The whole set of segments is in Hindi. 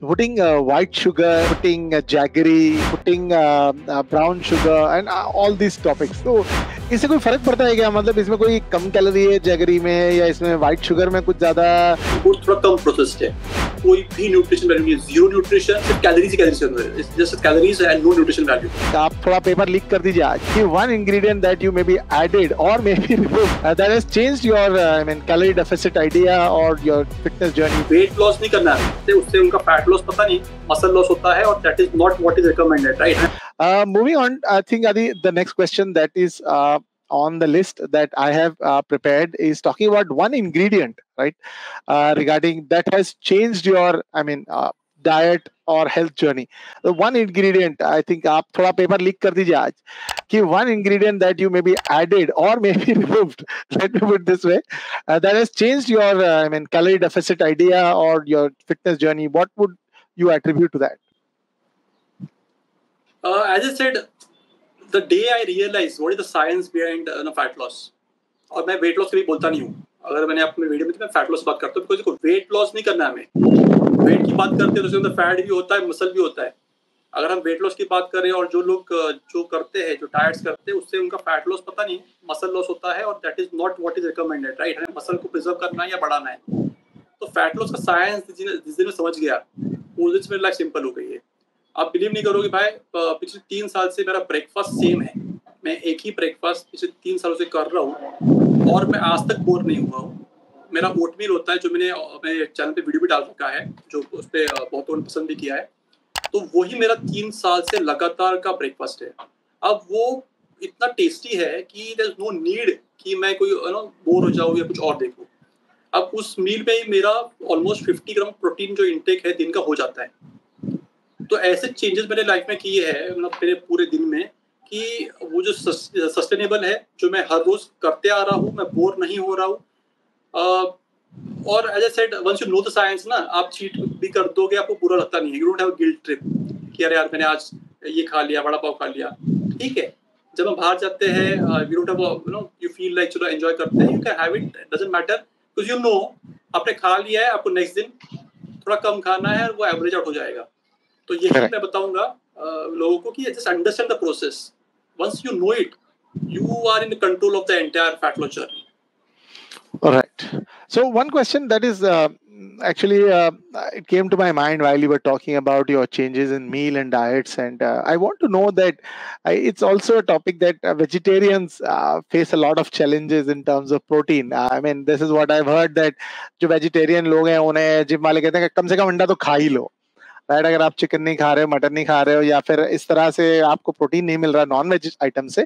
putting white sugar, putting jaggery, putting brown sugar and all these topics. So इससे कोई फर्क पड़ता है क्या? मतलब इसमें कोई कम कैलोरी है जैगरी में या इसमें व्हाइट शुगर में कुछ ज्यादा? फूड थोड़ा कम प्रोसेस्ड है, कोई भी न्यूट्रिशन वैल्यू नहीं है, जीरो न्यूट्रिशन, सिर्फ कैलोरीज ही कैलोरीज है, it's just calories and no nutrition value. आप थोड़ा पेपर लीक कर दीजिए आज कि one ingredient that you may be added और may be removed that has changed your I mean calorie deficit idea और your fitness journey. Weight loss नहीं करना है, उससे उनका फैट लॉस पता नहीं, मसल लॉस होता है और that is not what is recommended, right? Moving on, I think Adi, the next question that is on the list that I have prepared is talking about one ingredient, right? Regarding that has changed your, I mean, diet or health journey. The one ingredient, I think, आप थोड़ा पेपर लीक कर दीजिए आज कि one ingredient that you may be added or may be removed. Let me put it this way, that has changed your, I mean, calorie deficit idea or your fitness journey. What would you attribute to that? As I said, the day I realized what is the science behind fat loss, और मैं weight loss के लिए बोलता नहीं हूँ, अगर मैंने अपने वीडियो में तो मैं फैट लॉस बात करता हूँ, बिकॉज वेट लॉस नहीं करना है हमें। वेट की बात करते हैं तो उसके अंदर फैट भी होता है, मसल भी होता है। अगर हम वेट लॉस की बात करें और जो लोग जो करते हैं, जो डाइट्स करते हैं, उससे उनका फैट लॉस पता नहीं, मसल लॉस होता है और that is not what is recommended, right? हमें मसल को प्रिजर्व करना है या बढ़ाना है। तो फैट लॉस का साइंस जिस दिन में समझ गया, उस दिन मेरी लाइफ सिंपल हो गई है। आप बिलीव नहीं करोगे भाई, पिछले 3 साल से मेरा ब्रेकफास्ट सेम है। मैं एक ही ब्रेकफास्ट पिछले 3 सालों से कर रहा हूँ और मैं आज तक बोर नहीं हुआ हूँ। मेरा ओटमील होता है, जो मैंने अपने चैनल पे वीडियो भी डाल रखा है, जो उस पर बहुत लोगों ने पसंद भी किया है। तो वही मेरा 3 साल से लगातार का ब्रेकफास्ट है। अब वो इतना टेस्टी है कि देयर इज नो नीड कि मैं कोई बोर हो जाऊँ या कुछ और देखूँ। अब उस मील में ही मेरा ऑलमोस्ट 50 ग्राम प्रोटीन जो इंटेक है दिन का हो जाता है। तो ऐसे चेंजेस मैंने लाइफ में किए हैं, मतलब मेरे पूरे दिन में, कि वो जो सस्टेनेबल है, जो मैं हर रोज करते आ रहा हूँ, मैं बोर नहीं हो रहा हूँ। और as I said, once you know the science ना, आप चीट भी कर दोगे, आपको बुरा लगता नहीं है। You don't have guilt trip कि अरे यार मैंने आज ये खा लिया, बड़ा पाव खा लिया, ठीक है। जब हम बाहर जाते हैं, you don't have you feel like चलो एंजॉय करते हैं, you can have it, doesn't matter, because you know आपने खा लिया है, आपको नेक्स्ट दिन थोड़ा कम खाना है, वो एवरेज आउट हो जाएगा। तो यही मैं बताऊंगा लोगों को कि just understand the process. Once you know it, you are in control of the entire fat loss journey. All right. So one question that is actually it came to my mind while you were talking about your changes in meal and diets, and I want to know that it's also a topic that vegetarians face a lot of challenges in terms of protein. I mean, this is what I've heard, that जो vegetarian लोग हैं उन्हें जिम वाले कहते हैं कि कम से कम अंडा तो खा ही लो, राइट? अगर आप चिकन नहीं खा रहे हो, मटन नहीं खा रहे हो, या फिर इस तरह से आपको प्रोटीन नहीं मिल रहा नॉन वेज आइटम से,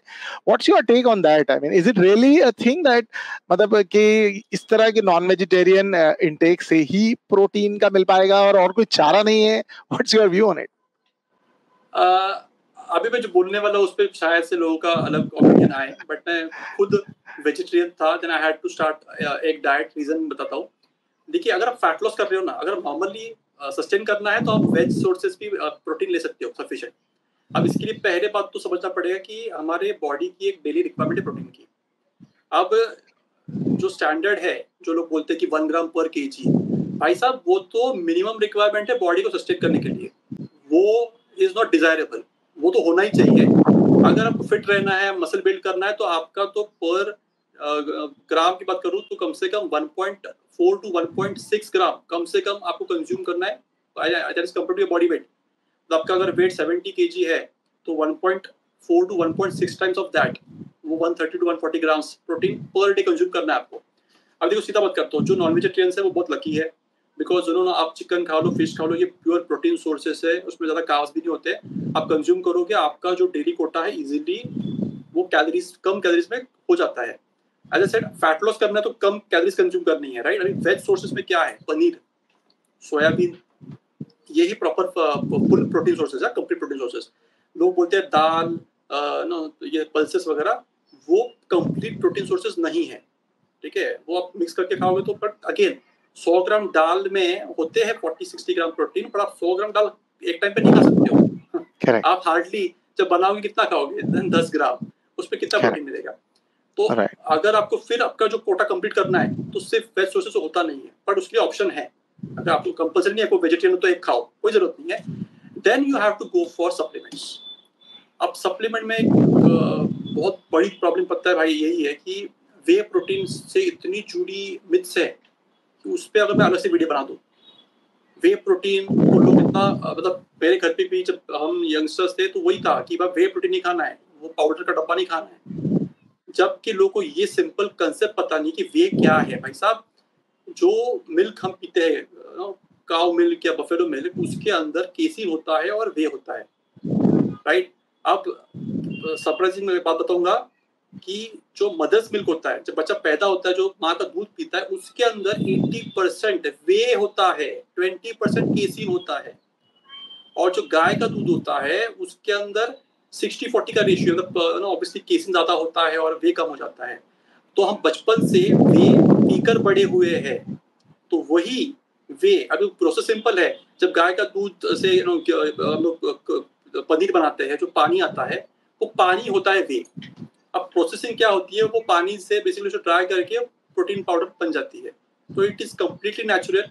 what's your take on that? I mean, is it really a thing that, मतलब कि इस तरह के नॉन वेजिटेरियन इनटेक से ही प्रोटीन का मिल पाएगा और कोई चारा नहीं है? What's your view on it? अभी मैं जो बोलने वाला उस पर शायद से लोगों का अलग ओपिनियन आए, बट मैं खुद वेजिटेरियन था, then I had to start एक डाइट। रीजन बताता हूँ। देखिए, अगर आप फैट लॉस कर रहे हो ना, अगर नॉर्मली सस्टेन करना है तो आप वेज सोर्सेज भी प्रोटीन ले सकते हो सफिशिएंट। अब इसके लिए पहले बात तो समझना पड़ेगा कि हमारे बॉडी की एक डेली रिक्वायरमेंट है प्रोटीन की। अब जो स्टैंडर्ड है, जो लोग बोलते हैं कि 1 ग्राम पर केजी, भाई साहब वो तो मिनिमम रिक्वायरमेंट है बॉडी को सस्टेन करने के लिए। वो इज नॉट डिजायरेबल, वो तो होना ही चाहिए। अगर आपको फिट रहना है, मसल बिल्ड करना है, तो आपका तो पर ग्राम की बात करूँ तो कम से कम 1.4 to 1.6 ग्राम कम से कम आपको कंज्यूम करना है, that is compared to your body weight. तो आपका अगर वेट 70 kg है तो 1.4 to 1.6 टाइम्स ऑफ दैट, वो 130 to 140 grams protein per day consume करना है आपको। अब देखो, सीधा बात करता हूँ, जो नॉन वेजिटेरियंस है वो बहुत लकी है, बिकॉज उन्होंने, आप चिकन खा लो, फिश खा लो, ये प्योर प्रोटीन सोर्सेस है, उसमें ज़्यादा कार्ब्स भी नहीं होते। आप कंज्यूम करोगे, आपका जो डेली कोटा है इजीली वो कैलोरीज, कम कैलोरीज में हो जाता है। As I said, fat loss करना है तो कम कैलोरीज कंज्यूम करनी है, राइट? अभी वेज सोर्सेस में क्या है? पनीर, सोयाबीन, यही प्रॉपर फुल प्रोटीन सोर्सेज है, कंप्लीट प्रोटीन सोर्सेज। लोग बोलते हैं दाल, ये पल्सेस वगैरह, वो कंप्लीट प्रोटीन सोर्सेज नहीं है, ठीक है? वो आप मिक्स करके खाओगे तो, बट अगेन 100 ग्राम दाल में होते हैं 40-60 ग्राम प्रोटीन, पर आप 100 ग्राम दाल एक टाइम पे नहीं खा सकते हो। आप हार्डली जब बनाओगे कितना खाओगे? 10 ग्राम, उसमें कितना प्रोटीन मिलेगा? तो अगर आपको फिर आपका जो कोटा कंप्लीट करना है तो सिर्फ वेज सोर्सेस होता नहीं है, बट उसके लिए ऑप्शन है। अगर आपको कंपल्सरी नहीं है आपको वेजिटेरियन तो एक खाओ, कोई जरूरत नहीं है, then you have to go for supplements. अब सप्लीमेंट में एक बहुत बड़ी प्रॉब्लम पता है भाई यही है कि वे प्रोटीन से इतनी जुड़ी मिथ्स है कि उस पर अगर मैं अलग से वीडियो बना दूं। वे प्रोटीन को लोग इतना मतलब मेरे घर पे भी जब हम यंगस्टर्स थे तो वही था कि भाई वे प्रोटीन नहीं खाना है, वो पाउडर का डब्बा नहीं खाना है, जबकि लोगों को ये सिंपल कंसेप्ट पता नहीं कि वे क्या है। भाई साहब, जो मिल्क हम पीते हैं, काउ मिल्क या बफेलो मिल्क, उसके अंदर केसीन होता है और वे होता है, राइट। अब सरप्राइजिंग मैं बात बताऊंगा कि जो मदर्स मिल्क होता है, जब बच्चा पैदा होता है, जो माँ का दूध पीता है, उसके अंदर 80% वे होता है, 20% केसीन होता है। और जो गाय का दूध होता है उसके अंदर 60-40 का रेशियो, मतलब ऑब्वियसली केसीन ज्यादा होता है और वे कम हो जाता है। तो हम बचपन से वे पीकर बड़े हुए हैं, तो वही वे, अभी प्रोसेस सिंपल है। जब गाय का दूध से हम लोग पनीर बनाते हैं, जो पानी आता है वो पानी होता है वे। अब प्रोसेसिंग क्या होती है, वो पानी से बेसिकली उसे ड्राई करके प्रोटीन पाउडर बन जाती है। तो इट इज कम्प्लीटली नेचुरल।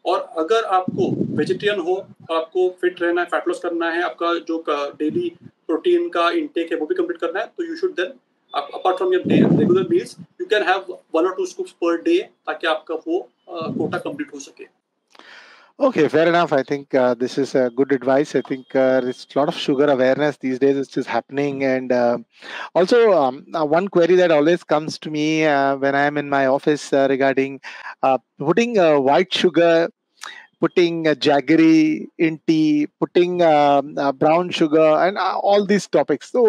और अगर आपको वेजिटेरियन हो, आपको फिट रहना है, फैट लॉस करना है, आपका जो डेली प्रोटीन का इंटेक है वो भी कंप्लीट करना है, तो you should then apart from your regular meals you can have 1 or 2 scoops per day, ताकि आपका वो कोटा कंप्लीट हो सके। Okay, fair enough. I think this is good advice. I think there's a lot of sugar awareness these days, which is happening. And also, one query that always comes to me when I'm in my office regarding putting white sugar, putting jaggery in tea, putting brown sugar, and all these topics. So,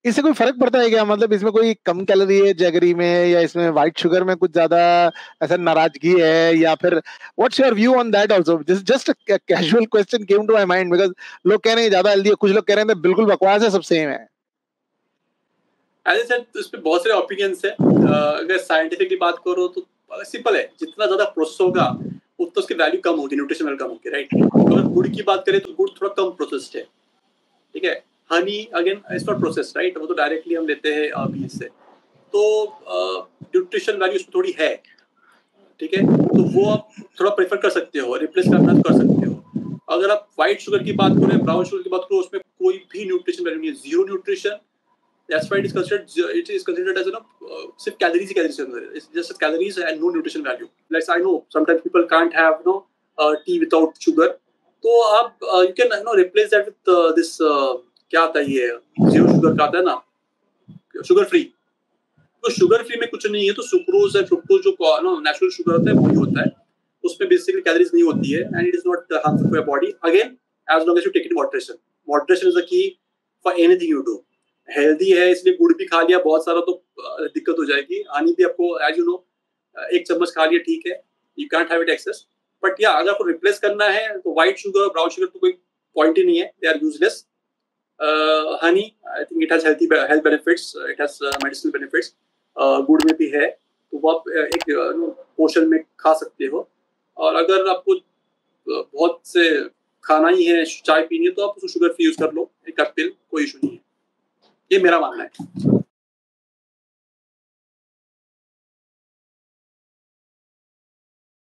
इससे कोई फर्क पड़ता है क्या? मतलब इसमें कोई कम कैलोरी है जैगरी में, या इसमें व्हाइट शुगर में कुछ ज्यादा ऐसा नाराजगी है, या फिर what's your view on that also? This just a casual question came to my mind because लोग कह रहे हैं ज्यादा हेल्दी है, कुछ लोग कह रहे हैं बिल्कुल बकवास है, सब सेम है। एज ए सेड, इस पे बहुत सारे ओपिनियंस है। अगर साइंटिफिकली बात करो तो सिंपल है, जितना ज्यादा प्रोसेस होगा उतना उसकी वैल्यू कम होगी, न्यूट्रिशन वैल्यू कम होगी, राइट। अगर गुड़ की बात करें तो गुड़ थोड़ा कम प्रोसेस्ड है, ठीक है। Honey again it's not processed, right, वो तो डायरेक्टली हम लेते हैं बीज से, तो न्यूट्रिशन वैल्यू उसमें थोड़ी है, ठीक है। तो वो आप थोड़ा प्रेफर कर सकते हो, रिप्लेस करना तो कर सकते हो। अगर आप व्हाइट शुगर की बात करें, ब्राउन शुगर की बात करो, उसमें कोई भी न्यूट्रिशन वैल्यू नहीं है, zero nutrition. That's why it is considered as सिर्फ कैलोरीज ही कैलोरीज है, it's just calories and no nutrition value. Like I know sometimes people can't have tea without sugar, तो आप you can replace that with this क्या आता है, ये zero sugar का आता है ना, sugar free। तो शुगर फ्री में कुछ नहीं है, तो सुक्रोज है, फ्रुक्टोज जो नेचुरल शुगर होता है वही होता है, उसमें बेसिकली कैलोरीज नहीं होती है, and it is not harmful for your body. Again, as long as you take it in moderation, moderation is the key for anything you do. Healthy है इसलिए गुड़ भी खा लिया बहुत सारा तो दिक्कत हो जाएगी। हनी भी आपको एज यू नो 1 चम्मच खा लिया, ठीक है, you can't have it excess. But या अगर आपको रिप्लेस करना है तो व्हाइट शुगर, ब्राउन शुगर तो कोई पॉइंट ही नहीं है, they are useless. Honey, I think it has health benefits, it has medicinal benefits. गुड़ में भी है, तो वो आप एक पोर्शन में खा सकते हो। और अगर आपको बहुत से खाना ही है, चाय पीनी है, तो आप उसको शुगर फ्री यूज कर लो, एक कप पिल, कोई इशू नहीं है। ये मेरा मानना है।